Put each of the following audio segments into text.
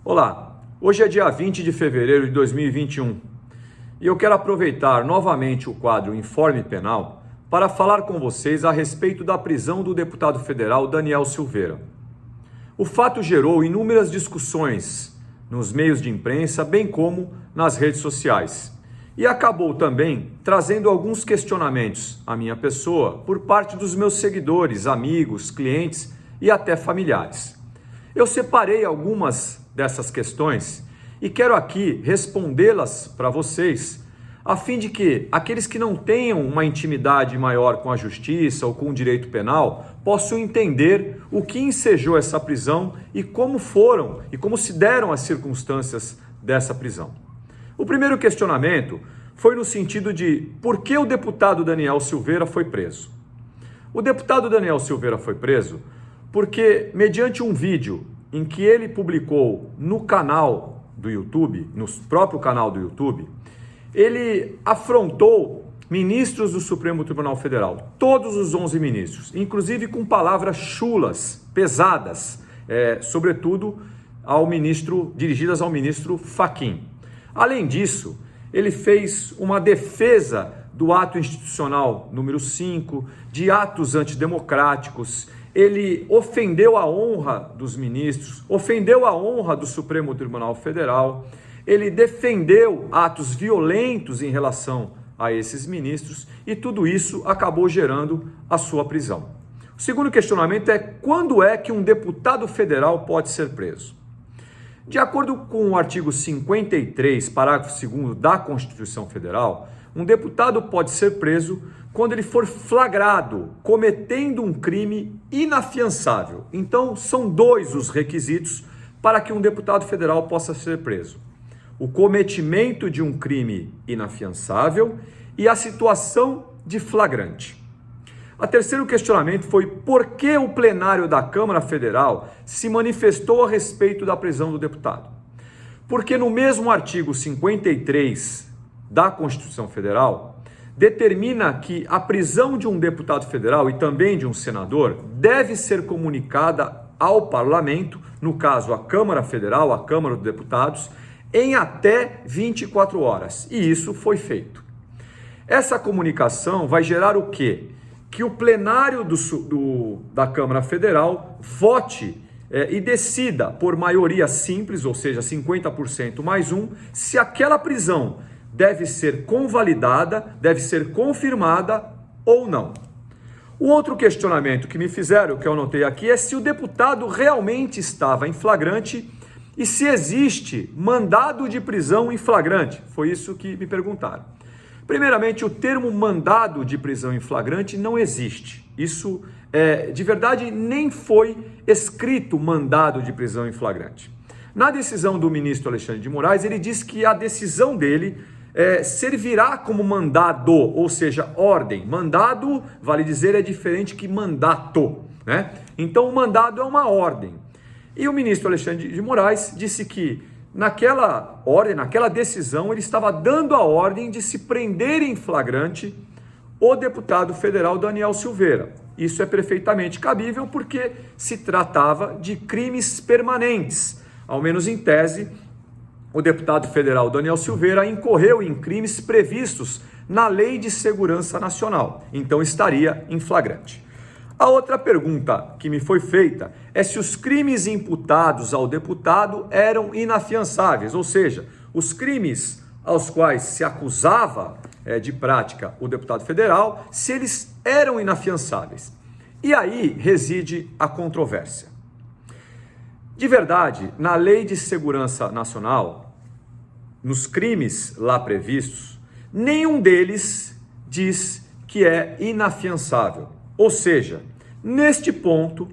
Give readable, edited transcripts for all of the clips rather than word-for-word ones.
Olá, hoje é dia 20 de fevereiro de 2021 e eu quero aproveitar novamente o quadro Informe Penal para falar com vocês a respeito da prisão do deputado federal Daniel Silveira. O fato gerou inúmeras discussões nos meios de imprensa, bem como nas redes sociais, e acabou também trazendo alguns questionamentos à minha pessoa por parte dos meus seguidores, amigos, clientes e até familiares. Eu separei algumas dessas questões e quero aqui respondê-las para vocês, a fim de que aqueles que não tenham uma intimidade maior com a justiça ou com o direito penal possam entender o que ensejou essa prisão e como foram e como se deram as circunstâncias dessa prisão. O primeiro questionamento foi no sentido de por que o deputado Daniel Silveira foi preso. O deputado Daniel Silveira foi preso porque, mediante um vídeo em que ele publicou no canal do YouTube, no próprio canal do YouTube, ele afrontou ministros do Supremo Tribunal Federal, todos os 11 ministros, inclusive com palavras chulas, pesadas, sobretudo dirigidas ao ministro Fachin. Além disso, ele fez uma defesa do ato institucional número 5, de atos antidemocráticos. Ele ofendeu a honra dos ministros, ofendeu a honra do Supremo Tribunal Federal, ele defendeu atos violentos em relação a esses ministros e tudo isso acabou gerando a sua prisão. O segundo questionamento é quando é que um deputado federal pode ser preso? De acordo com o artigo 53, parágrafo 2º da Constituição Federal, um deputado pode ser preso quando ele for flagrado cometendo um crime inafiançável. Então, são dois os requisitos para que um deputado federal possa ser preso: o cometimento de um crime inafiançável e a situação de flagrante. O terceiro questionamento foi por que o plenário da Câmara Federal se manifestou a respeito da prisão do deputado. Porque no mesmo artigo 53 da Constituição Federal, determina que a prisão de um deputado federal e também de um senador deve ser comunicada ao parlamento, no caso a Câmara Federal, a Câmara dos Deputados, em até 24 horas. E isso foi feito. Essa comunicação vai gerar o quê? Que o plenário da Câmara Federal vote e decida por maioria simples, ou seja, 50% mais um, se aquela prisão deve ser convalidada, deve ser confirmada ou não. O outro questionamento que me fizeram, que eu anotei aqui, é se o deputado realmente estava em flagrante e se existe mandado de prisão em flagrante. Foi isso que me perguntaram. Primeiramente, o termo mandado de prisão em flagrante não existe. Isso, de verdade, nem foi escrito mandado de prisão em flagrante. Na decisão do ministro Alexandre de Moraes, ele diz que a decisão dele servirá como mandado, ou seja, ordem. Mandado, vale dizer, é diferente que mandato, né? Então, o mandado é uma ordem. E o ministro Alexandre de Moraes disse que naquela ordem, naquela decisão, ele estava dando a ordem de se prender em flagrante o deputado federal Daniel Silveira. Isso é perfeitamente cabível porque se tratava de crimes permanentes. Ao menos em tese, o deputado federal Daniel Silveira incorreu em crimes previstos na Lei de Segurança Nacional, então estaria em flagrante. A outra pergunta que me foi feita é se os crimes imputados ao deputado eram inafiançáveis, ou seja, os crimes aos quais se acusava de prática o deputado federal, se eles eram inafiançáveis. E aí reside a controvérsia. De verdade, na Lei de Segurança Nacional, nos crimes lá previstos, nenhum deles diz que é inafiançável. Ou seja, neste ponto,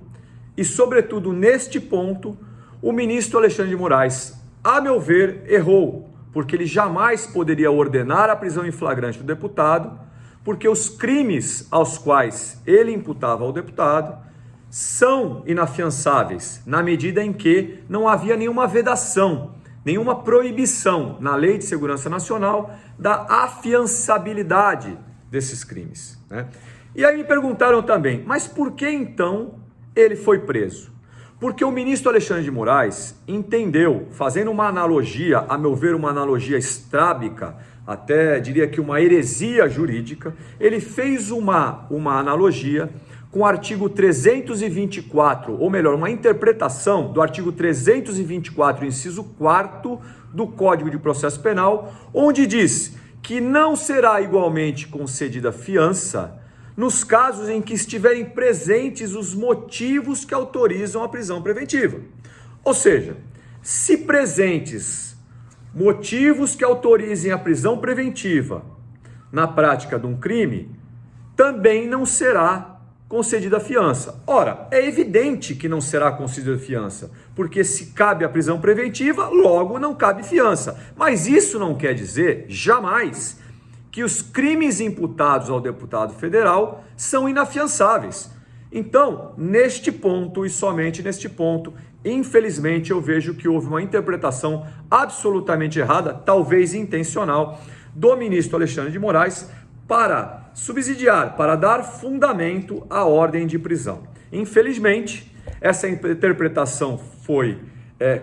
e sobretudo neste ponto, o ministro Alexandre de Moraes, a meu ver, errou, porque ele jamais poderia ordenar a prisão em flagrante do deputado, porque os crimes aos quais ele imputava ao deputado são inafiançáveis, na medida em que não havia nenhuma vedação, nenhuma proibição na Lei de Segurança Nacional da afiançabilidade desses crimes, né? E aí me perguntaram também, mas por que então ele foi preso? Porque o ministro Alexandre de Moraes entendeu, fazendo uma analogia, a meu ver, uma analogia estrábica, até diria que uma heresia jurídica, ele fez uma analogia com o artigo 324, ou melhor, uma interpretação do artigo 324, inciso 4º do Código de Processo Penal, onde diz que não será igualmente concedida fiança nos casos em que estiverem presentes os motivos que autorizam a prisão preventiva. Ou seja, se presentes motivos que autorizem a prisão preventiva na prática de um crime, também não será concedida fiança. Ora, é evidente que não será concedida fiança, porque se cabe a prisão preventiva, logo não cabe fiança. Mas isso não quer dizer, jamais, que os crimes imputados ao deputado federal são inafiançáveis. Então, neste ponto e somente neste ponto, infelizmente eu vejo que houve uma interpretação absolutamente errada, talvez intencional, do ministro Alexandre de Moraes para subsidiar, para dar fundamento à ordem de prisão. Infelizmente, essa interpretação foi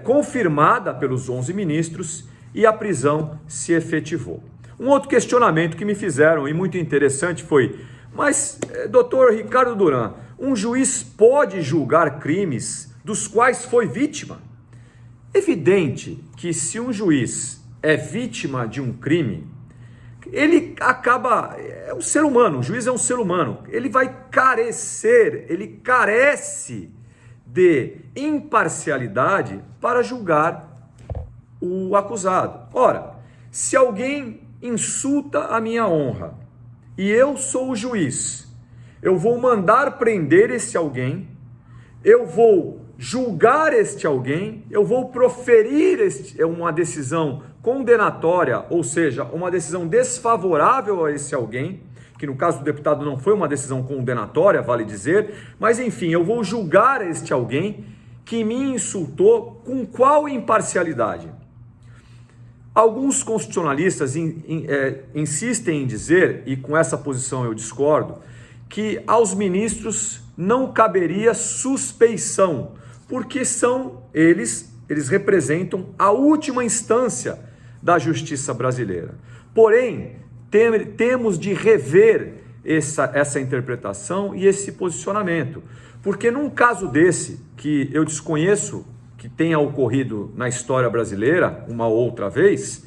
confirmada pelos 11 ministros e a prisão se efetivou. Um outro questionamento que me fizeram, e muito interessante, foi: mas, doutor Ricardo Duran, um juiz pode julgar crimes dos quais foi vítima? Evidente que se um juiz é vítima de um crime, ele acaba, é um ser humano, o juiz é um ser humano, ele vai carecer, ele carece de imparcialidade para julgar o acusado. Ora, se alguém insulta a minha honra e eu sou o juiz, eu vou mandar prender esse alguém, eu vou julgar este alguém, eu vou proferir uma decisão condenatória, ou seja, uma decisão desfavorável a esse alguém, que no caso do deputado não foi uma decisão condenatória, vale dizer, mas enfim, eu vou julgar este alguém que me insultou com qual imparcialidade? Alguns constitucionalistas insistem em dizer, e com essa posição eu discordo, que aos ministros não caberia suspeição, porque eles representam a última instância da justiça brasileira. Porém, temos de rever essa interpretação e esse posicionamento, porque num caso desse, que eu desconheço que tenha ocorrido na história brasileira uma outra vez,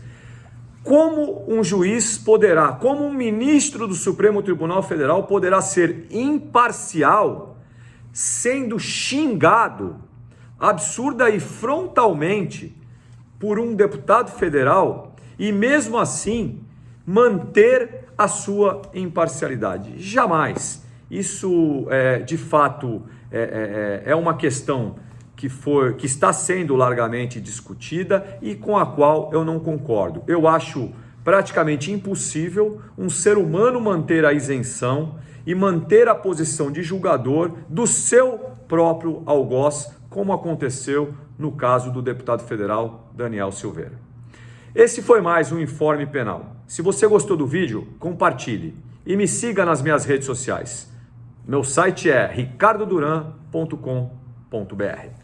como um juiz poderá, como um ministro do Supremo Tribunal Federal poderá ser imparcial sendo xingado absurda e frontalmente por um deputado federal e mesmo assim manter a sua imparcialidade? Jamais. Isso de fato é uma questão que está sendo largamente discutida e com a qual eu não concordo. Eu acho praticamente impossível um ser humano manter a isenção e manter a posição de julgador do seu próprio algoz, como aconteceu no caso do deputado federal Daniel Silveira. Esse foi mais um Informe Penal. Se você gostou do vídeo, compartilhe e me siga nas minhas redes sociais. Meu site é ricardoduran.com.br.